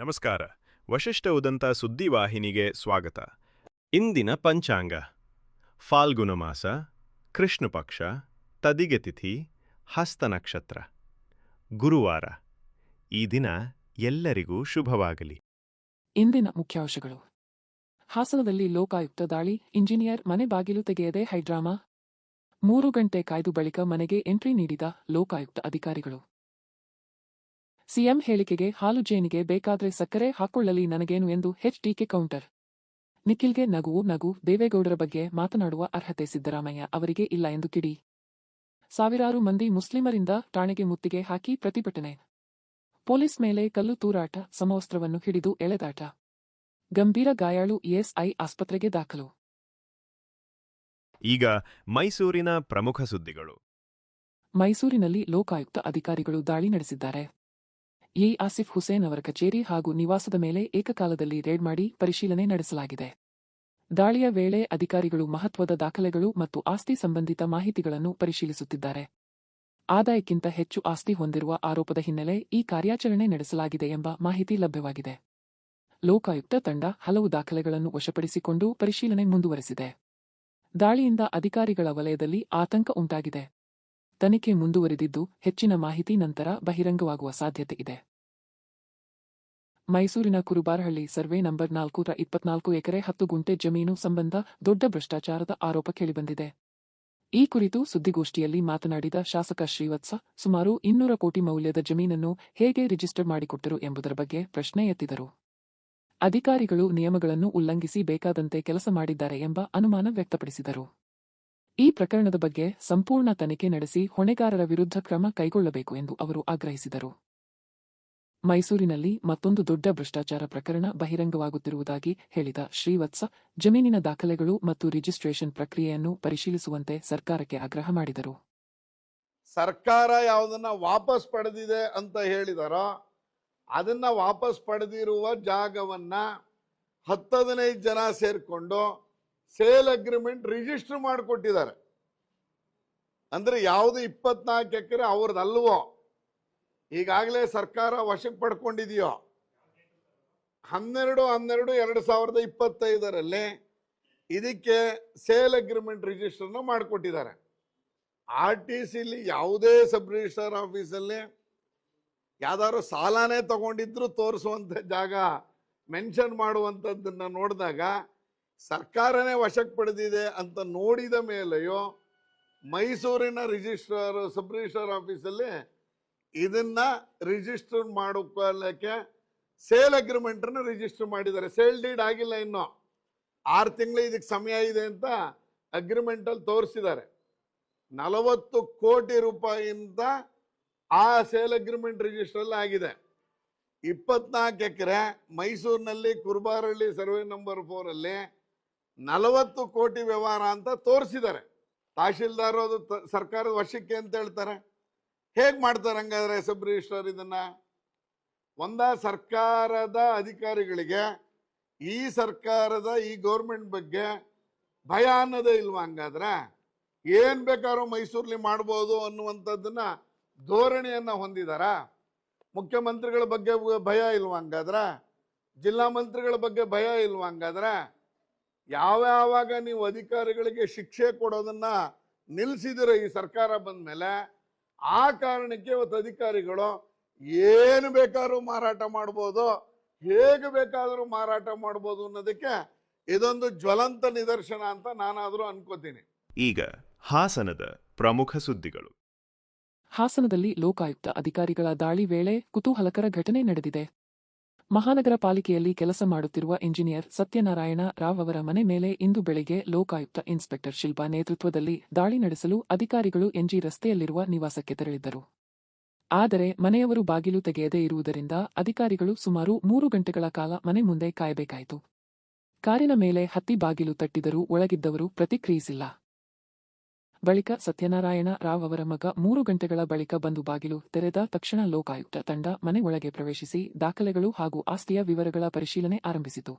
ನಮಸ್ಕಾರ. ವಶಿಷ್ಠ ಉದಂತ ಸುದ್ದಿವಾಹಿನಿಗೆ ಸ್ವಾಗತ. ಇಂದಿನ ಪಂಚಾಂಗ: ಫಾಲ್ಗುಣ ಮಾಸ, ಕೃಷ್ಣ ಪಕ್ಷ, ತದಿಗೆ ತಿಥಿ, ಹಸ್ತ ನಕ್ಷತ್ರ, ಗುರುವಾರ. ಈ ದಿನ ಎಲ್ಲರಿಗೂ ಶುಭವಾಗಲಿ. ಇಂದಿನ ಮುಖ್ಯಾಂಶಗಳು: ಹಾಸನದಲ್ಲಿ ಲೋಕಾಯುಕ್ತ ದಾಳಿ, ಇಂಜಿನಿಯರ್ ಮನೆ ಬಾಗಿಲು ತೆಗೆಯದೆ ಹೈಡ್ರಾಮಾ. 3 ಗಂಟೆ ಕಾಯ್ದು ಬಳಿಕ ಮನೆಗೆ ಎಂಟ್ರಿ ನೀಡಿದ ಲೋಕಾಯುಕ್ತ ಅಧಿಕಾರಿಗಳು. ಸಿಎಂ ಹೇಳಿಕೆಗೆ ಹಾಲು ಜೇನಿಗೆ ಬೇಕಾದ್ರೆ ಸಕ್ಕರೆ ಹಾಕೊಳ್ಳಲಿ ನನಗೇನು ಎಂದು ಎಚ್ಡಿಕೆ ಕೌಂಟರ್. ನಿಖಿಲ್ಗೆ ನಗು, ದೇವೇಗೌಡರ ಬಗ್ಗೆ ಮಾತನಾಡುವ ಅರ್ಹತೆ ಸಿದ್ದರಾಮಯ್ಯ ಅವರಿಗೆ ಇಲ್ಲ ಎಂದು ಕಿಡಿ. ಸಾವಿರಾರು ಮಂದಿ ಮುಸ್ಲಿಮರಿಂದ ಠಾಣೆಗೆ ಮುತ್ತಿಗೆ ಹಾಕಿ ಪ್ರತಿಭಟನೆ. ಪೊಲೀಸ್ ಮೇಲೆ ಕಲ್ಲು ತೂರಾಟ, ಸಮವಸ್ತ್ರವನ್ನು ಹಿಡಿದು ಎಳೆದಾಟ. ಗಂಭೀರ ಗಾಯಾಳು ಇಎಸ್ಐ ಆಸ್ಪತ್ರೆಗೆ ದಾಖಲು. ಈಗ ಮೈಸೂರಿನ ಪ್ರಮುಖ ಸುದ್ದಿಗಳು. ಮೈಸೂರಿನಲ್ಲಿ ಲೋಕಾಯುಕ್ತ ಅಧಿಕಾರಿಗಳು ದಾಳಿ ನಡೆಸಿದ್ದಾರೆ. ಎ ಆಸಿಫ್ ಹುಸೇನ್ ಅವರ ಕಚೇರಿ ಹಾಗೂ ನಿವಾಸದ ಮೇಲೆ ಏಕಕಾಲದಲ್ಲಿ ರೇಡ್ ಮಾಡಿ ಪರಿಶೀಲನೆ ನಡೆಸಲಾಗಿದೆ. ದಾಳಿಯ ವೇಳೆ ಅಧಿಕಾರಿಗಳು ಮಹತ್ವದ ದಾಖಲೆಗಳು ಮತ್ತು ಆಸ್ತಿ ಸಂಬಂಧಿತ ಮಾಹಿತಿಗಳನ್ನು ಪರಿಶೀಲಿಸುತ್ತಿದ್ದಾರೆ. ಆದಾಯಕ್ಕಿಂತ ಹೆಚ್ಚು ಆಸ್ತಿ ಹೊಂದಿರುವ ಆರೋಪದ ಹಿನ್ನೆಲೆ ಈ ಕಾರ್ಯಾಚರಣೆ ನಡೆಸಲಾಗಿದೆ ಎಂಬ ಮಾಹಿತಿ ಲಭ್ಯವಾಗಿದೆ. ಲೋಕಾಯುಕ್ತ ತಂಡ ಹಲವು ದಾಖಲೆಗಳನ್ನು ವಶಪಡಿಸಿಕೊಂಡು ಪರಿಶೀಲನೆ ಮುಂದುವರೆಸಿದೆ. ದಾಳಿಯಿಂದ ಅಧಿಕಾರಿಗಳ ವಲಯದಲ್ಲಿ ಆತಂಕ ಉಂಟಾಗಿದೆ. ತನಿಖೆ ಮುಂದುವರಿದಿದ್ದು, ಹೆಚ್ಚಿನ ಮಾಹಿತಿ ನಂತರ ಬಹಿರಂಗವಾಗುವ ಸಾಧ್ಯತೆ ಇದೆ. ಮೈಸೂರಿನ ಕುರುಬಾರಹಳ್ಳಿ ಸರ್ವೆ ನಂಬರ್ 424 ಎಕರೆ 10 ಗುಂಟೆ ಜಮೀನು ಸಂಬಂಧ ದೊಡ್ಡ ಭ್ರಷ್ಟಾಚಾರದ ಆರೋಪ ಕೇಳಿಬಂದಿದೆ. ಈ ಕುರಿತು ಸುದ್ದಿಗೋಷ್ಠಿಯಲ್ಲಿ ಮಾತನಾಡಿದ ಶಾಸಕ ಶ್ರೀವತ್ಸ, ಸುಮಾರು 200 ಕೋಟಿ ಮೌಲ್ಯದ ಜಮೀನನ್ನು ಹೇಗೆ ರಿಜಿಸ್ಟರ್ ಮಾಡಿಕೊಟ್ಟರು ಎಂಬುದರ ಬಗ್ಗೆ ಪ್ರಶ್ನೆ ಎತ್ತಿದರು. ಅಧಿಕಾರಿಗಳು ನಿಯಮಗಳನ್ನು ಉಲ್ಲಂಘಿಸಿ ಬೇಕಾದಂತೆ ಕೆಲಸ ಮಾಡಿದ್ದಾರೆ ಎಂಬ ಅನುಮಾನ ವ್ಯಕ್ತಪಡಿಸಿದರು. ಈ ಪ್ರಕರಣದ ಬಗ್ಗೆ ಸಂಪೂರ್ಣ ತನಿಖೆ ನಡೆಸಿ ಹೊಣೆಗಾರರ ವಿರುದ್ಧ ಕ್ರಮ ಕೈಗೊಳ್ಳಬೇಕು ಎಂದು ಅವರು ಆಗ್ರಹಿಸಿದರು. ಮೈಸೂರಿನಲ್ಲಿ ಮತ್ತೊಂದು ದೊಡ್ಡ ಭ್ರಷ್ಟಾಚಾರ ಪ್ರಕರಣ ಬಹಿರಂಗವಾಗುತ್ತಿರುವುದಾಗಿ ಹೇಳಿದ ಶ್ರೀವತ್ಸ, ಜಮೀನಿನ ದಾಖಲೆಗಳು ಮತ್ತು ರಿಜಿಸ್ಟ್ರೇಷನ್ ಪ್ರಕ್ರಿಯೆಯನ್ನು ಪರಿಶೀಲಿಸುವಂತೆ ಸರ್ಕಾರಕ್ಕೆ ಆಗ್ರಹ ಮಾಡಿದರು. ಸರ್ಕಾರ ಯಾವುದನ್ನ ವಾಪಸ್ ಪಡೆದಿದೆ ಅಂತ ಹೇಳಿದಾರೋ ಅದನ್ನ ವಾಪಸ್ ಪಡೆದಿರುವ ಜಾಗವನ್ನ 10-15 ಜನ ಸೇರ್ಕೊಂಡು ಸೇಲ್ ಅಗ್ರಿಮೆಂಟ್ ರಿಜಿಸ್ಟರ್ ಮಾಡಿಕೊಟ್ಟಿದ್ದಾರೆ. ಅಂದ್ರೆ ಯಾವುದು 24 ಎಕರೆ ಅವ್ರದಲ್ವೋ, ಈಗಾಗಲೇ ಸರ್ಕಾರ ವಶಕ್ಕೆ ಪಡ್ಕೊಂಡಿದೆಯೋ 12/12/2025 ಇದಕ್ಕೆ ಸೇಲ್ ಅಗ್ರಿಮೆಂಟ್ ರಿಜಿಸ್ಟರ್ನ ಮಾಡಿಕೊಟ್ಟಿದ್ದಾರೆ. RTCಲಿ ಯಾವುದೇ ಸಬ್ ರಿಜಿಸ್ಟರ್ ಆಫೀಸಲ್ಲಿ ಯಾವ್ದಾದ್ರು ಸಾಲನೇ ತಗೊಂಡಿದ್ರು ತೋರಿಸುವಂತ ಜಾಗ ಮೆನ್ಷನ್ ಮಾಡುವಂಥದ್ದನ್ನ ನೋಡಿದಾಗ ಸರ್ಕಾರನೇ ವಶಕ್ಕೆ ಪಡೆದಿದೆ ಅಂತ ನೋಡಿದ ಮೇಲೆಯೋ ಮೈಸೂರಿನ ರಿಜಿಸ್ಟ್ರಾರ್ ಸಬ್ ರಿಜಿಸ್ಟ್ರಾರ್ ಆಫೀಸಲ್ಲಿ ಇದನ್ನ ರಿಜಿಸ್ಟರ್ ಮಾಡೋಕ್ಕೆ ಸೇಲ್ ಅಗ್ರಿಮೆಂಟನ್ನು ರಿಜಿಸ್ಟರ್ ಮಾಡಿದ್ದಾರೆ. ಸೇಲ್ ಡೀಡ್ ಆಗಿಲ್ಲ, ಇನ್ನು 6 ತಿಂಗಳು ಇದಕ್ಕೆ ಸಮಯ ಇದೆ ಅಂತ ಅಗ್ರಿಮೆಂಟಲ್ಲಿ ತೋರಿಸಿದ್ದಾರೆ. 40 ಕೋಟಿ ರೂಪಾಯಿಯಿಂದ ಆ ಸೇಲ್ ಅಗ್ರಿಮೆಂಟ್ ರಿಜಿಸ್ಟರ್ ಆಗಿದೆ. 24 ಎಕರೆ ಮೈಸೂರಿನಲ್ಲಿ ಕುರುಬಾರಹಳ್ಳಿ ಸರ್ವೆ ನಂಬರ್ 4 ಅಲ್ಲಿ 40 ಕೋಟಿ ವ್ಯವಹಾರ ಅಂತ ತೋರಿಸಿದ್ದಾರೆ. ತಹಶೀಲ್ದಾರ್ ಅದು ಸರ್ಕಾರದ ವಶಕ್ಕೆ ಅಂತ ಹೇಳ್ತಾರೆ. ಹೇಗೆ ಮಾಡ್ತಾರೆ ಹಂಗಾದ್ರೆ ಸಬ್ ರಿಜಿಸ್ಟ್ರಾರ್ ಇದನ್ನ? ಸರ್ಕಾರದ ಅಧಿಕಾರಿಗಳಿಗೆ ಈ ಸರ್ಕಾರದ ಈ ಗೌರ್ಮೆಂಟ್ ಬಗ್ಗೆ ಭಯ ಅನ್ನೋದೇ ಇಲ್ವಾ? ಹಂಗಾದ್ರೆ ಏನ್ ಬೇಕಾದ್ರೂ ಮೈಸೂರಲ್ಲಿ ಮಾಡ್ಬೋದು ಅನ್ನುವಂಥದ್ದನ್ನ ಧೋರಣೆಯನ್ನ ಹೊಂದಿದಾರ. ಮುಖ್ಯಮಂತ್ರಿಗಳ ಬಗ್ಗೆ ಭಯ ಇಲ್ವಾ ಹಂಗಾದ್ರೆ? ಜಿಲ್ಲಾ ಮಂತ್ರಿಗಳ ಬಗ್ಗೆ ಭಯ ಇಲ್ವಾ ಹಂಗಾದ್ರೆ? ಯಾವಾಗ ನೀವು ಅಧಿಕಾರಿಗಳಿಗೆ ಶಿಕ್ಷೆ ಕೊಡೋದನ್ನ ನಿಲ್ಲಿಸಿದಿರೋ ಈ ಸರ್ಕಾರ ಬಂದ ಮೇಲೆ, ಆ ಕಾರಣಕ್ಕೆ ಇವತ್ತು ಅಧಿಕಾರಿಗಳು ಏನು ಬೇಕಾದ್ರೂ ಮಾರಾಟ ಮಾಡ್ಬೋದು, ಹೇಗೆ ಬೇಕಾದರೂ ಮಾರಾಟ ಮಾಡ್ಬೋದು ಅನ್ನೋದಕ್ಕೆ ಇದೊಂದು ಜ್ವಲಂತ ನಿದರ್ಶನ ಅಂತ ನಾನಾದರೂ ಅನ್ಕೋತೀನಿ. ಈಗ ಹಾಸನದ ಪ್ರಮುಖ ಸುದ್ದಿಗಳು. ಹಾಸನದಲ್ಲಿ ಲೋಕಾಯುಕ್ತ ಅಧಿಕಾರಿಗಳ ದಾಳಿ ವೇಳೆ ಕುತೂಹಲಕರ ಘಟನೆ ನಡೆದಿದೆ. ಮಹಾನಗರ ಪಾಲಿಕೆಯಲ್ಲಿ ಕೆಲಸ ಮಾಡುತ್ತಿರುವ ಇಂಜಿನಿಯರ್ ಸತ್ಯನಾರಾಯಣ ರಾವ್ ಅವರ ಮನೆ ಮೇಲೆ ಇಂದು ಬೆಳಗ್ಗೆ ಲೋಕಾಯುಕ್ತ ಇನ್ಸ್ಪೆಕ್ಟರ್ ಶಿಲ್ಪಾ ನೇತೃತ್ವದಲ್ಲಿ ದಾಳಿ ನಡೆಸಲು ಅಧಿಕಾರಿಗಳು ಎನ್ಜಿ ರಸ್ತೆಯಲ್ಲಿರುವ ನಿವಾಸಕ್ಕೆ ತೆರಳಿದ್ದರು. ಆದರೆ ಮನೆಯವರು ಬಾಗಿಲು ತೆಗೆಯದೇ ಇರುವುದರಿಂದ ಅಧಿಕಾರಿಗಳು ಸುಮಾರು 3 ಗಂಟೆಗಳ ಕಾಲ ಮನೆ ಮುಂದೆ ಕಾಯಬೇಕಾಯಿತು. ಕಾರಿನ ಮೇಲೆ ಹತ್ತಿ ಬಾಗಿಲು ತಟ್ಟಿದರೂ ಒಳಗಿದ್ದವರು ಪ್ರತಿಕ್ರಿಯಿಸಿಲ್ಲ. ಬಳಿಕ ಸತ್ಯನಾರಾಯಣ ರಾವ್ ಅವರ ಮಗ 3 ಗಂಟೆಗಳ ಬಳಿಕ ಬಂದು ಬಾಗಿಲು ತೆರೆದ ತಕ್ಷಣ ಲೋಕಾಯುಕ್ತ ತಂಡ ಮನೆ ಒಳಗೆ ಪ್ರವೇಶಿಸಿ ದಾಖಲೆಗಳು ಹಾಗೂ ಆಸ್ತಿಯ ವಿವರಗಳ ಪರಿಶೀಲನೆ ಆರಂಭಿಸಿತು.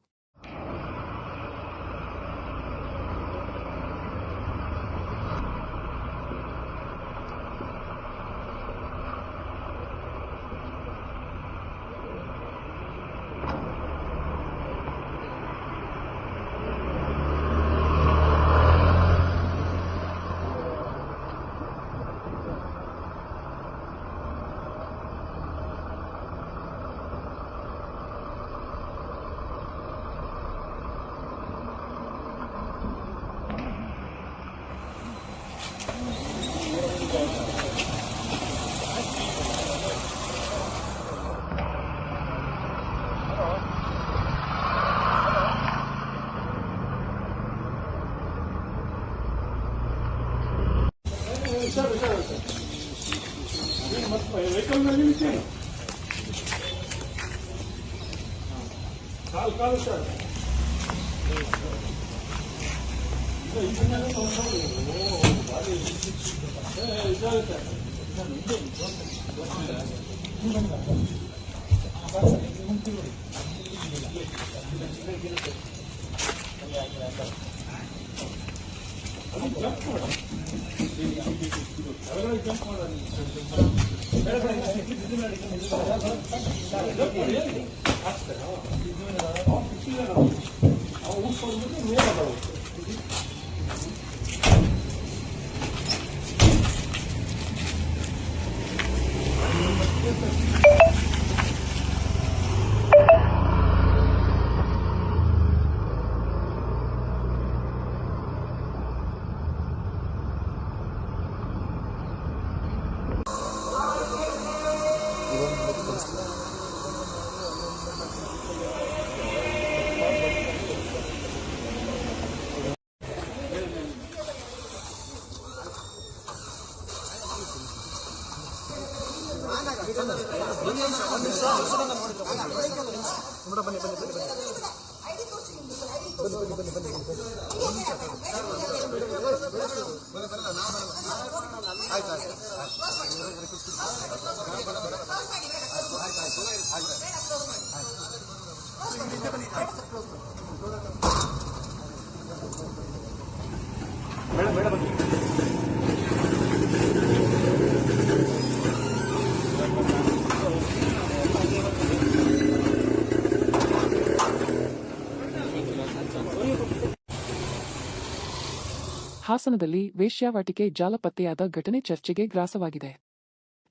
ಹಾಸನದಲ್ಲಿ ವೇಶ್ಯಾವಾಟಿಕೆ ಜಾಲ ಪತ್ತೆಯಾದ ಘಟನೆ ಚರ್ಚೆಗೆ ಗ್ರಾಸವಾಗಿದೆ.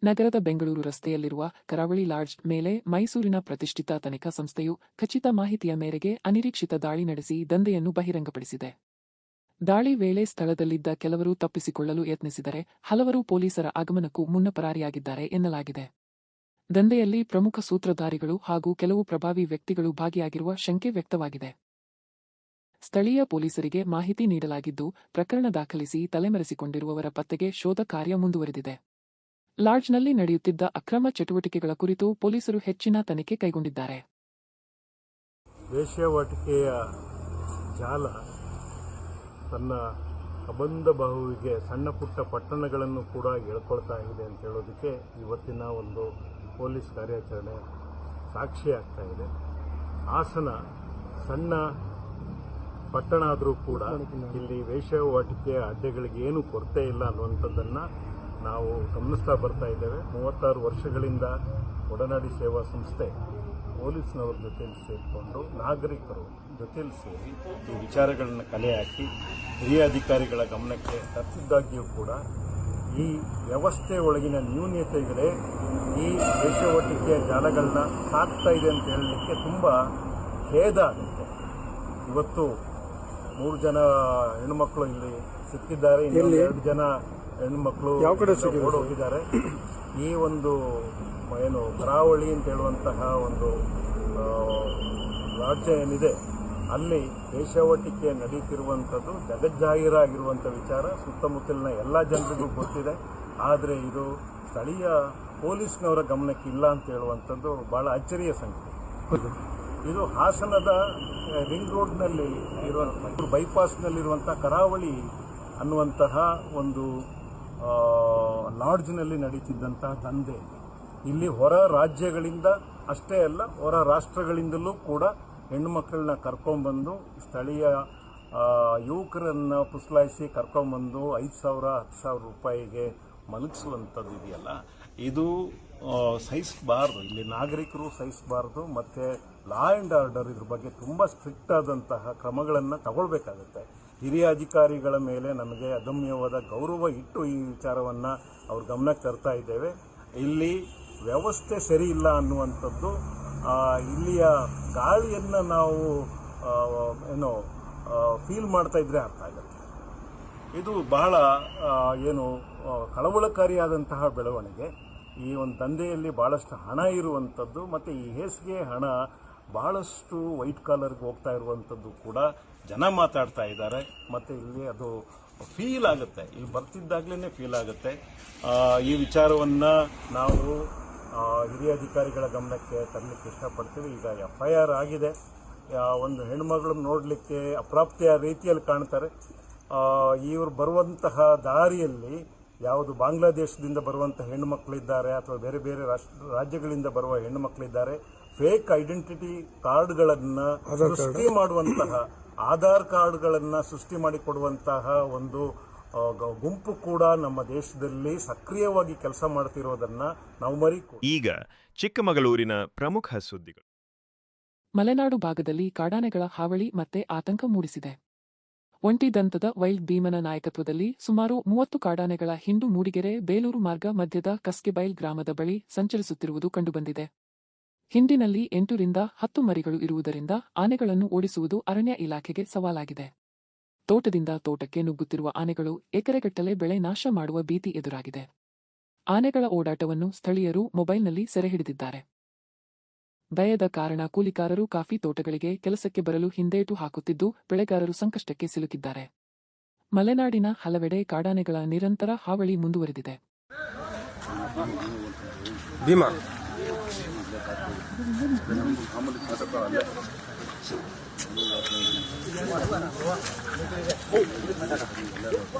ನಗರದ ಬೆಂಗಳೂರು ರಸ್ತೆಯಲ್ಲಿರುವ ಕರಾವಳಿ ಲಾಡ್ಜ್ ಮೇಲೆ ಮೈಸೂರಿನ ಪ್ರತಿಷ್ಠಿತ ತನಿಖಾ ಸಂಸ್ಥೆಯು ಖಚಿತ ಮಾಹಿತಿಯ ಮೇರೆಗೆ ಅನಿರೀಕ್ಷಿತ ದಾಳಿ ನಡೆಸಿ ದಂಧೆಯನ್ನು ಬಹಿರಂಗಪಡಿಸಿದೆ. ದಾಳಿ ವೇಳೆ ಸ್ಥಳದಲ್ಲಿದ್ದ ಕೆಲವರು ತಪ್ಪಿಸಿಕೊಳ್ಳಲು ಯತ್ನಿಸಿದರೆ ಹಲವರು ಪೊಲೀಸರ ಆಗಮನಕ್ಕೂ ಮುನ್ನ ಪರಾರಿಯಾಗಿದ್ದಾರೆ ಎನ್ನಲಾಗಿದೆ. ದಂಧೆಯಲ್ಲಿ ಪ್ರಮುಖ ಸೂತ್ರಧಾರಿಗಳು ಹಾಗೂ ಕೆಲವು ಪ್ರಭಾವಿ ವ್ಯಕ್ತಿಗಳು ಭಾಗಿಯಾಗಿರುವ ಶಂಕೆ ವ್ಯಕ್ತವಾಗಿದೆ. ಸ್ಥಳೀಯ ಪೊಲೀಸರಿಗೆ ಮಾಹಿತಿ ನೀಡಲಾಗಿದ್ದು, ಪ್ರಕರಣ ದಾಖಲಿಸಿ ತಲೆಮರೆಸಿಕೊಂಡಿರುವವರ ಪತ್ತೆಗೆ ಶೋಧ ಕಾರ್ಯ ಮುಂದುವರೆದಿದೆ. ಲಾಡ್ಜ್ನಲ್ಲಿ ನಡೆಯುತ್ತಿದ್ದ ಅಕ್ರಮ ಚಟುವಟಿಕೆಗಳ ಕುರಿತು ಪೊಲೀಸರು ಹೆಚ್ಚಿನ ತನಿಖೆ ಕೈಗೊಂಡಿದ್ದಾರೆ. ವೇಶ್ಯಾವಾಟಿಕೆಯ ಜಾಲ ತನ್ನ ಕಬಂಧ ಬಾಹುವಿಗೆ ಸಣ್ಣ ಪುಟ್ಟ ಪಟ್ಟಣಗಳನ್ನು ಕೂಡ ಎಳ್ಕೊಳ್ತಾ ಇದೆ ಅಂತ ಹೇಳೋದಕ್ಕೆ ಇವತ್ತಿನ ಒಂದು ಪೊಲೀಸ್ ಕಾರ್ಯಾಚರಣೆ ಸಾಕ್ಷಿಯಾಗ್ತಾ ಇದೆ. ಹಾಸನ ಸಣ್ಣ ಪಟ್ಟಣ ಆದರೂ ಕೂಡ ಇಲ್ಲಿ ವೇಶ್ಯಾವಾಟಿಕೆಯ ಅಡ್ಡೆಗಳಿಗೆ ಏನು ಕೊರತೆ ಇಲ್ಲ ಅನ್ನುವಂಥದ್ದನ್ನು ನಾವು ಗಮನಿಸ್ತಾ ಬರ್ತಾ ಇದ್ದೇವೆ. 36 ವರ್ಷಗಳಿಂದ ಒಡನಾಡಿ ಸೇವಾ ಸಂಸ್ಥೆ ಪೊಲೀಸ್ನವ್ರ ಜೊತೆಯಲ್ಲಿ ಸೇರಿಕೊಂಡು ನಾಗರಿಕರು ಜೊತೆಯಲ್ಲಿ ಸೇರಿ ಈ ವಿಚಾರಗಳನ್ನು ಕಲೆ ಹಾಕಿ ಹಿರಿಯ ಅಧಿಕಾರಿಗಳ ಗಮನಕ್ಕೆ ತರ್ತಿದ್ದಾಗಿಯೂ ಕೂಡ ಈ ವ್ಯವಸ್ಥೆ ಒಳಗಿನ ನ್ಯೂನತೆಗಳೇ ಈ ವೇಶ್ಯಾವಾಟಿಕೆಯ ಜಾಲಗಳನ್ನ ಸಾಕ್ತಾ ಇದೆ ಅಂತ ಹೇಳಲಿಕ್ಕೆ ತುಂಬ ಖೇದ ಆಗುತ್ತೆ. ಇವತ್ತು 3 ಜನ ಹೆಣ್ಣುಮಕ್ಕಳು ಇಲ್ಲಿ ಸಿಕ್ಕಿದ್ದಾರೆ, 2 ಜನ ಹೆಣ್ಣುಮಕ್ಕಳು ಓಡೋಗಿದ್ದಾರೆ. ಈ ಒಂದು ಏನು ಕರಾವಳಿ ಅಂತ ಹೇಳುವಂತಹ ಒಂದು ರಾಜ್ಯ ಏನಿದೆ ಅಲ್ಲಿ ವೇಶ್ಯಾವಾಟಿಕೆ ನಡೀತಿರುವಂಥದ್ದು ಜಗಜ್ಜಾಹೀರಾಗಿರುವಂಥ ವಿಚಾರ ಸುತ್ತಮುತ್ತಲಿನ ಎಲ್ಲ ಜನರಿಗೂ ಗೊತ್ತಿದೆ. ಆದರೆ ಇದು ಸ್ಥಳೀಯ ಪೊಲೀಸ್ನವರ ಗಮನಕ್ಕೆ ಇಲ್ಲ ಅಂತ ಹೇಳುವಂಥದ್ದು ಭಾಳ ಅಚ್ಚರಿಯ ಸಂಗತಿ. ಇದು ಹಾಸನದ ರಿಂಗ್ ರೋಡ್ನಲ್ಲಿ ಇರುವಂಥ ಬೈಪಾಸ್ನಲ್ಲಿರುವಂಥ ಕರಾವಳಿ ಅನ್ನುವಂತಹ ಒಂದು ಲಾಡ್ಜ್ನಲ್ಲಿ ನಡೀತಿದ್ದಂತಹ ದಂಧೆ. ಇಲ್ಲಿ ಹೊರ ರಾಜ್ಯಗಳಿಂದ ಅಷ್ಟೇ ಅಲ್ಲ, ಹೊರ ರಾಷ್ಟ್ರಗಳಿಂದಲೂ ಕೂಡ ಹೆಣ್ಣುಮಕ್ಕಳನ್ನ ಕರ್ಕೊಂಡ್ಬಂದು ಸ್ಥಳೀಯ ಯುವಕರನ್ನು ಪುಸ್ಲಾಯಿಸಿ ಕರ್ಕೊಂಡ್ಬಂದು 5,000 10,000 ರೂಪಾಯಿಗೆ ಮಲಗಿಸುವಂಥದ್ದು ಇದೆಯಲ್ಲ, ಇದು ಸಹಿಸಬಾರ್ದು. ಇಲ್ಲಿ ನಾಗರಿಕರು ಸಹಿಸಬಾರ್ದು. ಮತ್ತು ಲಾ ಆ್ಯಂಡ್ ಆರ್ಡರ್ ಇದ್ರ ಬಗ್ಗೆ ತುಂಬ ಸ್ಟ್ರಿಕ್ಟ್ ಆದಂತಹ ಕ್ರಮಗಳನ್ನು ತಗೊಳ್ಬೇಕಾಗುತ್ತೆ. ಹಿರಿಯ ಅಧಿಕಾರಿಗಳ ಮೇಲೆ ನಮಗೆ ಅದಮ್ಯವಾದ ಗೌರವ ಇಟ್ಟು ಈ ವಿಚಾರವನ್ನು ಅವ್ರ ಗಮನಕ್ಕೆ ತರ್ತಾ ಇದ್ದೇವೆ. ಇಲ್ಲಿ ವ್ಯವಸ್ಥೆ ಸರಿ ಇಲ್ಲ ಅನ್ನುವಂಥದ್ದು ಇಲ್ಲಿಯ ಗಾಳಿಯನ್ನು ನಾವು ಫೀಲ್ ಮಾಡ್ತಾ ಇದ್ರೆ ಅರ್ಥ ಆಗುತ್ತೆ. ಇದು ಬಹಳ ಕಳವಳಕಾರಿಯಾದಂತಹ ಬೆಳವಣಿಗೆ. ಈ ಒಂದು ದಂಧೆಯಲ್ಲಿ ಭಾಳಷ್ಟು ಹಣ ಇರುವಂಥದ್ದು ಮತ್ತು ಈ ಹೇಸಿಗೆ ಹಣ ಬಹಳಷ್ಟು ವೈಟ್ ಕಾಲರ್ಗೆ ಹೋಗ್ತಾ ಇರುವಂಥದ್ದು ಕೂಡ ಜನ ಮಾತಾಡ್ತಾ ಇದ್ದಾರೆ. ಮತ್ತು ಇಲ್ಲಿ ಅದು ಫೀಲ್ ಆಗುತ್ತೆ, ಇಲ್ಲಿ ಬರ್ತಿದ್ದಾಗಲೇ ಫೀಲ್ ಆಗುತ್ತೆ. ಈ ವಿಚಾರವನ್ನು ನಾವು ಹಿರಿಯ ಅಧಿಕಾರಿಗಳ ಗಮನಕ್ಕೆ ತರಲಿಕ್ಕೆ ಇಷ್ಟಪಡ್ತೀವಿ. ಈಗ FIR ಆಗಿದೆ. ಒಂದು ಹೆಣ್ಮಗಳು ನೋಡಲಿಕ್ಕೆ ಅಪ್ರಾಪ್ತಿಯ ರೀತಿಯಲ್ಲಿ ಕಾಣ್ತಾರೆ. ಇವರು ಬರುವಂತಹ ದಾರಿಯಲ್ಲಿ ಯಾವುದು ಬಾಂಗ್ಲಾದೇಶದಿಂದ ಬರುವಂಥ ಹೆಣ್ಣುಮಕ್ಕಳಿದ್ದಾರೆ ಅಥವಾ ಬೇರೆ ಬೇರೆ ರಾಜ್ಯಗಳಿಂದ ಬರುವ ಹೆಣ್ಣುಮಕ್ಕಳಿದ್ದಾರೆ. ಫೇಕ್ ಐಡೆಂಟಿಟಿ ಕಾರ್ಡ್ಗಳನ್ನು ಸೃಷ್ಟಿ ಮಾಡುವಂತಹ, ಆಧಾರ್ ಕಾರ್ಡ್ಗಳನ್ನು ಸೃಷ್ಟಿ ಮಾಡಿಕೊಡುವಂತಹ ಒಂದು ಗುಂಪು ಕೂಡ ನಮ್ಮ ದೇಶದಲ್ಲಿ ಸಕ್ರಿಯವಾಗಿ ಕೆಲಸ ಮಾಡ್ತಿರೋದನ್ನ ನಾವು ಈಗ ಚಿಕ್ಕಮಗಳೂರಿನ ಪ್ರಮುಖ ಸುದ್ದಿಗಳು. ಮಲೆನಾಡು ಭಾಗದಲ್ಲಿ ಕಾಡಾನೆಗಳ ಹಾವಳಿ ಮತ್ತೆ ಆತಂಕ ಮೂಡಿಸಿದೆ. ಒಂಟಿ ದಂತದ ವೈಲ್ಡ್ ಭೀಮನ ನಾಯಕತ್ವದಲ್ಲಿ ಸುಮಾರು 30 ಕಾಡಾನೆಗಳ ಹಿಂಡು ಮೂಡಿಗೆರೆ ಬೇಲೂರು ಮಾರ್ಗ ಮಧ್ಯದ ಕಸ್ಕೆಬೈಲ್ ಗ್ರಾಮದ ಬಳಿ ಸಂಚರಿಸುತ್ತಿರುವುದು ಕಂಡುಬಂದಿದೆ. ಹಿಂಡಿನಲ್ಲಿ 8 ರಿಂದ 10 ಮರಿಗಳು ಇರುವುದರಿಂದ ಆನೆಗಳನ್ನು ಓಡಿಸುವುದು ಅರಣ್ಯ ಇಲಾಖೆಗೆ ಸವಾಲಾಗಿದೆ. ತೋಟದಿಂದ ತೋಟಕ್ಕೆ ನುಗ್ಗುತ್ತಿರುವ ಆನೆಗಳು ಎಕರೆಗಟ್ಟಲೆ ಬೆಳೆ ನಾಶ ಮಾಡುವ ಭೀತಿ ಎದುರಾಗಿದೆ. ಆನೆಗಳ ಓಡಾಟವನ್ನು ಸ್ಥಳೀಯರು ಮೊಬೈಲ್ನಲ್ಲಿ ಸೆರೆಹಿಡಿದಿದ್ದಾರೆ. ಭಯದ ಕಾರಣ ಕೂಲಿಕಾರರು ಕಾಫಿ ತೋಟಗಳಿಗೆ ಕೆಲಸಕ್ಕೆ ಬರಲು ಹಿಂದೇಟು ಹಾಕುತ್ತಿದ್ದು ಬೆಳೆಗಾರರು ಸಂಕಷ್ಟಕ್ಕೆ ಸಿಲುಕಿದ್ದಾರೆ. ಮಲೆನಾಡಿನ ಹಲವೆಡೆ ಕಾಡಾನೆಗಳ ನಿರಂತರ ಹಾವಳಿ ಮುಂದುವರೆದಿದೆ.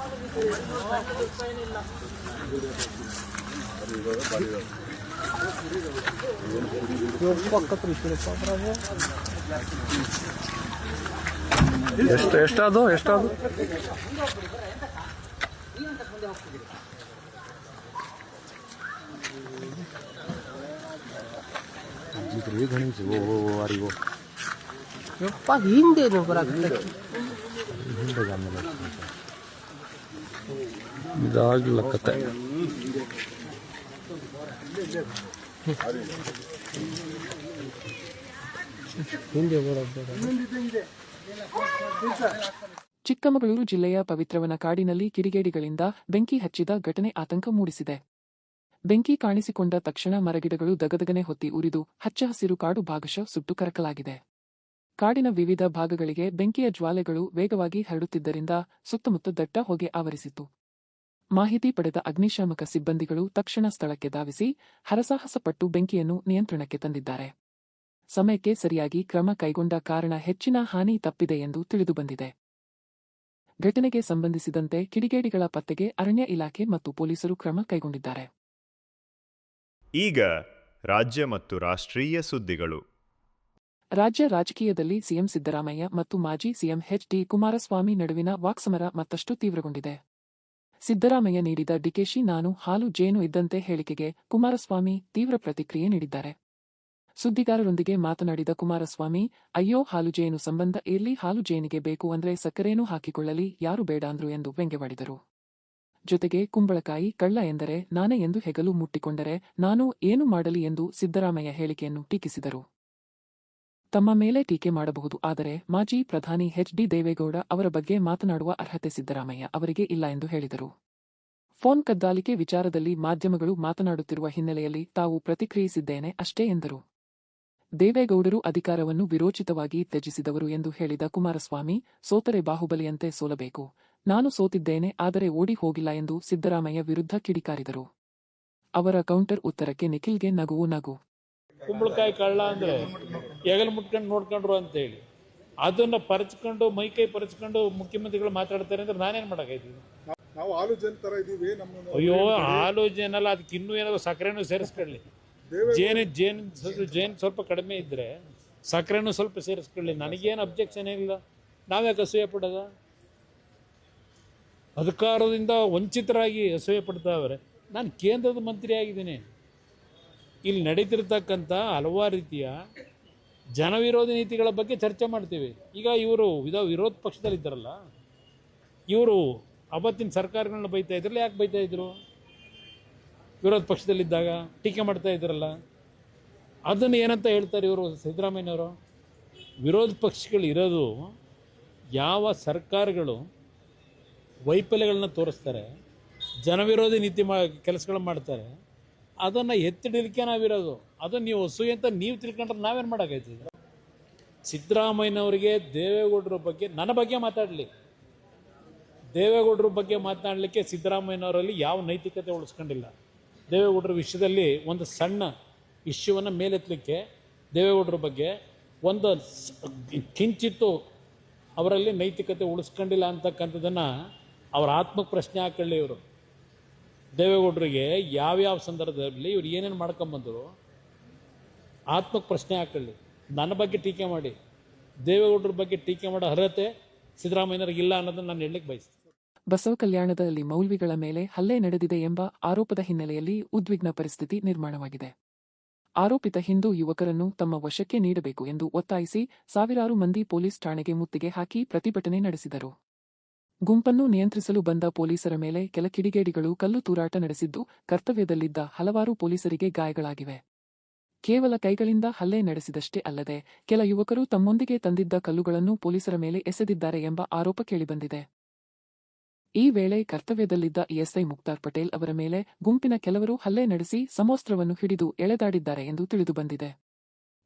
ಎಷ್ಟಾದ್ರು ಹಿಂದೇನು ಬರಾಗ್ತದೆ ಇದಾಗಿಲ್ಲ ಕತೆ. ಚಿಕ್ಕಮಗಳೂರು ಜಿಲ್ಲೆಯ ಪವಿತ್ರವನ ಕಾಡಿನಲ್ಲಿ ಕಿಡಿಗೇಡಿಗಳಿಂದ ಬೆಂಕಿ ಹಚ್ಚಿದ ಘಟನೆ ಆತಂಕ ಮೂಡಿಸಿದೆ. ಬೆಂಕಿ ಕಾಣಿಸಿಕೊಂಡ ತಕ್ಷಣ ಮರಗಿಡಗಳು ದಗದಗನೆ ಹೊತ್ತಿ ಉರಿದು ಹಚ್ಚ ಹಸಿರು ಕಾಡು ಭಾಗಶಃ ಸುಟ್ಟು ಕರಕಲಾಗಿದೆ. ಕಾಡಿನ ವಿವಿಧ ಭಾಗಗಳಿಗೆ ಬೆಂಕಿಯ ಜ್ವಾಲೆಗಳು ವೇಗವಾಗಿ ಹರಡುತ್ತಿದ್ದರಿಂದ ಸುತ್ತಮುತ್ತ ದಟ್ಟ ಹೊಗೆ ಆವರಿಸಿತು. ಮಾಹಿತಿ ಪಡೆದ ಅಗ್ನಿಶಾಮಕ ಸಿಬ್ಬಂದಿಗಳು ತಕ್ಷಣ ಸ್ಥಳಕ್ಕೆ ಧಾವಿಸಿ ಹರಸಾಹಸಪಟ್ಟು ಬೆಂಕಿಯನ್ನು ನಿಯಂತ್ರಣಕ್ಕೆ ತಂದಿದ್ದಾರೆ. ಸಮಯಕ್ಕೆ ಸರಿಯಾಗಿ ಕ್ರಮ ಕೈಗೊಂಡ ಕಾರಣ ಹೆಚ್ಚಿನ ಹಾನಿ ತಪ್ಪಿದೆ ಎಂದು ತಿಳಿದುಬಂದಿದೆ. ಘಟನೆಗೆ ಸಂಬಂಧಿಸಿದಂತೆ ಕಿಡಿಗೇಡಿಗಳ ಪತ್ತೆಗೆ ಅರಣ್ಯ ಇಲಾಖೆ ಮತ್ತು ಪೊಲೀಸರು ಕ್ರಮ ಕೈಗೊಂಡಿದ್ದಾರೆ. ಈಗ ರಾಜ್ಯ ಮತ್ತು ರಾಷ್ಟ್ರೀಯ ಸುದ್ದಿಗಳು. ರಾಜ್ಯ ರಾಜಕೀಯದಲ್ಲಿ ಸಿಎಂ ಸಿದ್ದರಾಮಯ್ಯ ಮತ್ತು ಮಾಜಿ ಸಿಎಂ ಎಚ್.ಡಿ. ಕುಮಾರಸ್ವಾಮಿ ನಡುವಿನ ವಾಕ್ಸಮರ ಮತ್ತಷ್ಟು ತೀವ್ರಗೊಂಡಿದೆ. ಸಿದ್ದರಾಮಯ್ಯ ನೀಡಿದ ಡಿಕೆಶಿ ನಾನು ಹಾಲು ಜೇನು ಇದ್ದಂತೆ ಹೇಳಿಕೆಗೆ ಕುಮಾರಸ್ವಾಮಿ ತೀವ್ರ ಪ್ರತಿಕ್ರಿಯೆ ನೀಡಿದ್ದಾರೆ. ಸುದ್ದಿಗಾರರೊಂದಿಗೆ ಮಾತನಾಡಿದ ಕುಮಾರಸ್ವಾಮಿ, ಅಯ್ಯೋ ಹಾಲು ಜೇನು ಸಂಬಂಧ ಇರ್ಲಿ, ಹಾಲು ಜೇನಿಗೆ ಬೇಕು ಅಂದ್ರೆ ಸಕ್ಕರೆನೂ ಹಾಕಿಕೊಳ್ಳಲಿ, ಯಾರು ಬೇಡ ಅಂದ್ರು ಎಂದು ವ್ಯಂಗ್ಯವಾಡಿದರು. ಜೊತೆಗೆ ಕುಂಬಳಕಾಯಿ ಕಳ್ಳ ಎಂದರೆ ನಾನೇ ಎಂದು ಹೆಗಲು ಮುಟ್ಟಿಕೊಂಡರೆ ನಾನು ಏನು ಮಾಡಲಿ ಎಂದು ಸಿದ್ದರಾಮಯ್ಯ ಹೇಳಿಕೆಯನ್ನು ಟೀಕಿಸಿದರು. ತಮ್ಮ ಮೇಲೆ ಟೀಕೆ ಮಾಡಬಹುದು, ಆದರೆ ಮಾಜಿ ಪ್ರಧಾನಿ ಎಚ್.ಡಿ. ದೇವೇಗೌಡ ಅವರ ಬಗ್ಗೆ ಮಾತನಾಡುವ ಅರ್ಹತೆ ಸಿದ್ದರಾಮಯ್ಯ ಅವರಿಗೆ ಇಲ್ಲ ಎಂದು ಹೇಳಿದರು. ಫೋನ್ ಕದ್ದಾಲಿಕೆ ವಿಚಾರದಲ್ಲಿ ಮಾಧ್ಯಮಗಳು ಮಾತನಾಡುತ್ತಿರುವ ಹಿನ್ನೆಲೆಯಲ್ಲಿ ತಾವು ಪ್ರತಿಕ್ರಿಯಿಸಿದ್ದೇನೆ ಅಷ್ಟೇ ಎಂದರು. ದೇವೇಗೌಡರು ಅಧಿಕಾರವನ್ನು ವಿರೋಚಿತವಾಗಿ ತ್ಯಜಿಸಿದವರು ಎಂದು ಹೇಳಿದ ಕುಮಾರಸ್ವಾಮಿ, ಸೋತರೆ ಬಾಹುಬಲಿಯಂತೆ ಸೋಲಬೇಕು, ನಾನು ಸೋತಿದ್ದೇನೆ ಆದರೆ ಓಡಿ ಹೋಗಿಲ್ಲ ಎಂದು ಸಿದ್ದರಾಮಯ್ಯ ವಿರುದ್ಧ ಕಿಡಿಕಾರಿದರು. ಅವರ ಕೌಂಟರ್ ಉತ್ತರಕ್ಕೆ ನಿಖಿಲ್ಗೆ ನಗುವು ನಗು. ಕುಂಬಳಕಾಯಿ ಕಳ್ಳ ಅಂದರೆ ಹೆಗಲು ಮುಟ್ಕೊಂಡು ನೋಡ್ಕೊಂಡ್ರು ಅಂತೇಳಿ ಅದನ್ನು ಪರಚ್ಕೊಂಡು ಮೈಕೈ ಪರಚ್ಕೊಂಡು ಮುಖ್ಯಮಂತ್ರಿಗಳು ಮಾತಾಡ್ತಾರೆ ಅಂದ್ರೆ ನಾನೇನು ಮಾಡೋಕ್ಕಾಯ್ತೀವಿ? ನಾವು ಹಾಲು ಜೇನು ಥರ ಇದ್ದೀವಿ. ಅಯ್ಯೋ, ಹಾಲು ಜೇನಲ್ಲ, ಅದಕ್ಕೆ ಇನ್ನೂ ಏನಾದ್ರು ಸಕ್ಕರೆನೂ ಸೇರಿಸ್ಕೊಳ್ಳಿ. ಜೇನು ಸ್ವಲ್ಪ ಕಡಿಮೆ ಇದ್ದರೆ ಸಕ್ಕರೆನೂ ಸ್ವಲ್ಪ ಸೇರಿಸ್ಕೊಳ್ಳಿ, ನನಗೇನು ಅಬ್ಜೆಕ್ಷನ್ ಇಲ್ಲ. ನಾವ್ಯಾಕೆ ಅಸೂಯೆ ಪಡೋದ? ಅಧಿಕಾರದಿಂದ ವಂಚಿತರಾಗಿ ಅಸೂಯೆ ಪಡ್ತಾವ್ರೆ. ನಾನು ಕೇಂದ್ರದ ಮಂತ್ರಿ ಆಗಿದ್ದೀನಿ. ಇಲ್ಲಿ ನಡೀತಿರ್ತಕ್ಕಂಥ ಹಲವಾರು ರೀತಿಯ ಜನವಿರೋಧಿ ನೀತಿಗಳ ಬಗ್ಗೆ ಚರ್ಚೆ ಮಾಡ್ತೀವಿ. ಈಗ ಇವರು ವಿರೋಧ ಪಕ್ಷದಲ್ಲಿದ್ದಾರಲ್ಲ, ಇವರು ಅವತ್ತಿನ ಸರ್ಕಾರಗಳನ್ನ ಬೈತಾ ಇದ್ರಲ್ಲ, ಯಾಕೆ ಬೈತಾ ಇದ್ರು? ವಿರೋಧ ಪಕ್ಷದಲ್ಲಿದ್ದಾಗ ಟೀಕೆ ಮಾಡ್ತಾ ಇದ್ರಲ್ಲ, ಅದನ್ನು ಏನಂತ ಹೇಳ್ತಾರೆ ಇವರು ಸಿದ್ದರಾಮಯ್ಯನವರು? ವಿರೋಧ ಪಕ್ಷಗಳು ಇರೋದು ಯಾವ ಸರ್ಕಾರಗಳು ವೈಫಲ್ಯಗಳನ್ನ ತೋರಿಸ್ತಾರೆ, ಜನವಿರೋಧಿ ನೀತಿ ಕೆಲಸಗಳು ಮಾಡ್ತಾರೆ, ಅದನ್ನು ಎತ್ತಿಡಲಿಕ್ಕೆ ನಾವಿರೋದು. ಅದನ್ನು ನೀವು ಅಸೂಯೆ ಅಂತ ನೀವು ತಿಳ್ಕೊಂಡ್ರೆ ನಾವೇನು ಮಾಡೋಕ್ಕಾಯ್ತದೆ? ಸಿದ್ದರಾಮಯ್ಯನವರಿಗೆ ದೇವೇಗೌಡರ ಬಗ್ಗೆ ನನ್ನ ಬಗ್ಗೆ ಮಾತಾಡಲಿ, ದೇವೇಗೌಡರ ಬಗ್ಗೆ ಮಾತನಾಡಲಿಕ್ಕೆ ಸಿದ್ದರಾಮಯ್ಯನವರಲ್ಲಿ ಯಾವ ನೈತಿಕತೆ ಉಳಿಸ್ಕೊಂಡಿಲ್ಲ. ದೇವೇಗೌಡರ ವಿಷಯದಲ್ಲಿ ಒಂದು ಸಣ್ಣ ಇಶ್ಯೂವನ್ನು ಮೇಲೆತ್ತಲಿಕ್ಕೆ ದೇವೇಗೌಡರ ಬಗ್ಗೆ ಒಂದು ಕಿಂಚಿತ್ತು ಅವರಲ್ಲಿ ನೈತಿಕತೆ ಉಳಿಸ್ಕೊಂಡಿಲ್ಲ ಅಂತಕ್ಕಂಥದ್ದನ್ನು ಅವರ ಆತ್ಮಕ್ಕೆ ಪ್ರಶ್ನೆ ಹಾಕೊಳ್ಳಿ. ಇವರು ದೇವೇಗೌಡರಿಗೆ ಯಾವ್ಯಾವ ಸಂದರ್ಭದಲ್ಲಿ ಇವ್ರು ಏನೇನು ಮಾಡ್ಕೊಂಬಂದರು ಆತ್ಮಕ್ಕೆ ಪ್ರಶ್ನೆ ಹಾಕೊಳ್ಳಿ. ನನ್ನ ಬಗ್ಗೆ ಟೀಕೆ ಮಾಡಿ, ದೇವೇಗೌಡರ ಬಗ್ಗೆ ಟೀಕೆ ಮಾಡೋ ಅರ್ಹತೆ ಸಿದ್ದರಾಮಯ್ಯನವ್ರಿಗೆ ಇಲ್ಲ ಅನ್ನೋದನ್ನು ನಾನು ಹೇಳಲಿಕ್ಕೆ ಬಯಸ್ತೀನಿ. ಬಸವ ಕಲ್ಯಾಣದಲ್ಲಿ ಮೌಲ್ವಿಗಳ ಮೇಲೆ ಹಲ್ಲೆ ನಡೆದಿದೆ ಎಂಬ ಆರೋಪದ ಹಿನ್ನೆಲೆಯಲ್ಲಿ ಉದ್ವಿಗ್ನ ಪರಿಸ್ಥಿತಿ ನಿರ್ಮಾಣವಾಗಿದೆ. ಆರೋಪಿತ ಹಿಂದೂ ಯುವಕರನ್ನು ತಮ್ಮ ವಶಕ್ಕೆ ನೀಡಬೇಕು ಎಂದು ಒತ್ತಾಯಿಸಿ ಸಾವಿರಾರು ಮಂದಿ ಪೊಲೀಸ್ ಠಾಣೆಗೆ ಮುತ್ತಿಗೆ ಹಾಕಿ ಪ್ರತಿಭಟನೆ ನಡೆಸಿದರು. ಗುಂಪನ್ನು ನಿಯಂತ್ರಿಸಲು ಬಂದ ಪೊಲೀಸರ ಮೇಲೆ ಕೆಲ ಕಿಡಿಗೇಡಿಗಳು ಕಲ್ಲು ತೂರಾಟ ನಡೆಸಿದ್ದು, ಕರ್ತವ್ಯದಲ್ಲಿದ್ದ ಹಲವಾರು ಪೊಲೀಸರಿಗೆ ಗಾಯಗಳಾಗಿವೆ. ಕೇವಲ ಕೈಗಳಿಂದ ಹಲ್ಲೆ ನಡೆಸಿದಷ್ಟೇ ಅಲ್ಲದೆ ಕೆಲ ಯುವಕರು ತಮ್ಮೊಂದಿಗೆ ತಂದಿದ್ದ ಕಲ್ಲುಗಳನ್ನು ಪೊಲೀಸರ ಮೇಲೆ ಎಸೆದಿದ್ದಾರೆ ಎಂಬ ಆರೋಪ ಕೇಳಿಬಂದಿದೆ. ಈ ವೇಳೆ ಕರ್ತವ್ಯದಲ್ಲಿದ್ದ ಎಸ್ಐ ಮುಕ್ತಾರ್ ಪಟೇಲ್ ಅವರ ಮೇಲೆ ಗುಂಪಿನ ಕೆಲವರು ಹಲ್ಲೆ ನಡೆಸಿ ಸಮವಸ್ತ್ರವನ್ನು ಹಿಡಿದು ಎಳೆದಾಡಿದ್ದಾರೆ ಎಂದು ತಿಳಿದುಬಂದಿದೆ.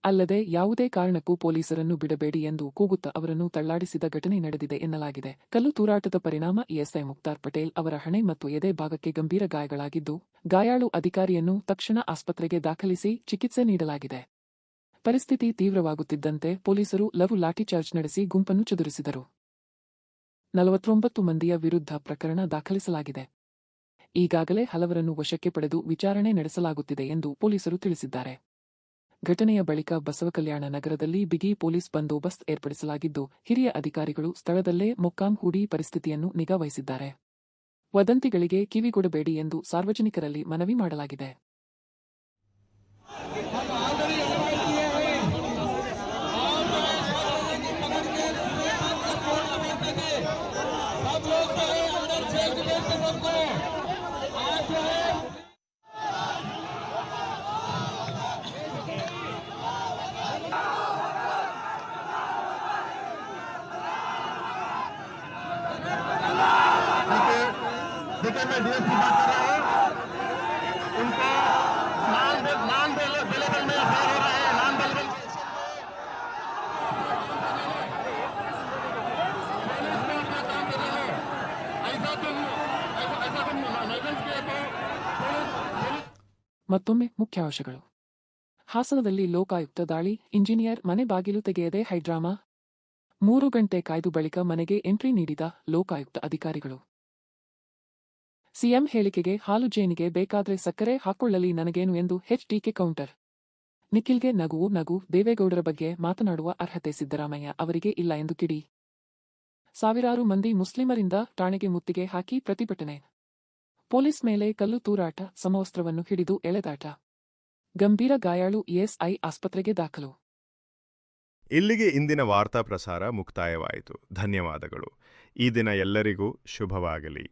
ಅಲ್ಲದೆ ಯಾವುದೇ ಕಾರಣಕ್ಕೂ ಪೊಲೀಸರನ್ನು ಬಿಡಬೇಡಿ ಎಂದು ಕೂಗುತ್ತಾ ಅವರನ್ನು ತಳ್ಳಾಡಿಸಿದ ಘಟನೆ ನಡೆದಿದೆ ಎನ್ನಲಾಗಿದೆ. ಕಲ್ಲು ತೂರಾಟದ ಪರಿಣಾಮ ಎಸ್ಐ ಮುಕ್ತಾರ್ ಪಟೇಲ್ ಅವರ ಹಣೆ ಮತ್ತು ಎದೆ ಭಾಗಕ್ಕೆ ಗಂಭೀರ ಗಾಯಗಳಾಗಿದ್ದು, ಗಾಯಾಳು ಅಧಿಕಾರಿಯನ್ನು ತಕ್ಷಣ ಆಸ್ಪತ್ರೆಗೆ ದಾಖಲಿಸಿ ಚಿಕಿತ್ಸೆ ನೀಡಲಾಗಿದೆ. ಪರಿಸ್ಥಿತಿ ತೀವ್ರವಾಗುತ್ತಿದ್ದಂತೆ ಪೊಲೀಸರು ಲಘು ಲಾಠಿಚಾರ್ಜ್ ನಡೆಸಿ ಗುಂಪನ್ನು ಚದುರಿಸಿದರು. 49 ಮಂದಿಯ ವಿರುದ್ಧ ಪ್ರಕರಣ ದಾಖಲಿಸಲಾಗಿದೆ. ಈಗಾಗಲೇ ಹಲವರನ್ನು ವಶಕ್ಕೆ ಪಡೆದು ವಿಚಾರಣೆ ನಡೆಸಲಾಗುತ್ತಿದೆ ಎಂದು ಪೊಲೀಸರು ತಿಳಿಸಿದ್ದಾರೆ. ಘಟನೆಯ ಬಳಿಕ ಬಸವಕಲ್ಯಾಣ ನಗರದಲ್ಲಿ ಬಿಗಿ ಪೊಲೀಸ್ ಬಂದೋಬಸ್ತ್ ಏರ್ಪಡಿಸಲಾಗಿದ್ದು, ಹಿರಿಯ ಅಧಿಕಾರಿಗಳು ಸ್ಥಳದಲ್ಲೇ ಮೊಕ್ಕಾಂ ಹೂಡಿ ಪರಿಸ್ಥಿತಿಯನ್ನು ನಿಗಾ ವಹಿಸಿದ್ದಾರೆ. ವದಂತಿಗಳಿಗೆ ಕಿವಿಗೊಡಬೇಡಿ ಎಂದು ಸಾರ್ವಜನಿಕರಲ್ಲಿ ಮನವಿ ಮಾಡಲಾಗಿದೆ. देखिए मैं डीएसपी बात कर रहा हूँ, उनका नाम अवेलेबल में अफेयर हो रहा है, नाम अवेलेबल ಮತ್ತೊಮ್ಮೆ ಮುಖ್ಯಾಂಶಗಳು. ಹಾಸನದಲ್ಲಿ ಲೋಕಾಯುಕ್ತ ದಾಳಿ, ಇಂಜಿನಿಯರ್ ಮನೆ ಬಾಗಿಲು ತೆಗೆಯದೆ ಹೈಡ್ರಾಮಾ. 3 ಗಂಟೆ ಕಾಯ್ದು ಬಳಿಕ ಮನೆಗೆ ಎಂಟ್ರಿ ನೀಡಿದ ಲೋಕಾಯುಕ್ತ ಅಧಿಕಾರಿಗಳು. ಸಿಎಂ ಹೇಳಿಕೆಗೆ ಹಾಲು ಜೇನಿಗೆ ಬೇಕಾದ್ರೆ ಸಕ್ಕರೆ ಹಾಕೊಳ್ಳಲಿ ನನಗೇನು ಎಂದು HDK ಕೌಂಟರ್. ನಿಖಿಲ್ಗೆ ನಗುವು ನಗು, ದೇವೇಗೌಡರ ಬಗ್ಗೆ ಮಾತನಾಡುವ ಅರ್ಹತೆ ಸಿದ್ದರಾಮಯ್ಯ ಅವರಿಗೆ ಇಲ್ಲ ಎಂದು ಕಿಡಿ. ಸಾವಿರಾರು ಮಂದಿ ಮುಸ್ಲಿಮರಿಂದ ಠಾಣೆಗೆ ಮುತ್ತಿಗೆ ಹಾಕಿ ಪ್ರತಿಭಟನೆ. ಪೊಲೀಸ್ ಮೇಲೆ ಕಲ್ಲು ತೂರಾಟ, ಸಮವಸ್ತ್ರವನ್ನು ಹಿಡಿದು ಎಳೆದಾಟ. ಗಂಭೀರ ಗಾಯಾಳು ಎಸ್ಐ ಆಸ್ಪತ್ರೆಗೆ ದಾಖಲು. ಇಲ್ಲಿಗೆ ಇಂದಿನ ವಾರ್ತಾ ಪ್ರಸಾರ ಮುಕ್ತಾಯವಾಯಿತು. ಧನ್ಯವಾದಗಳು. ಈ ದಿನ ಎಲ್ಲರಿಗೂ ಶುಭವಾಗಲಿ.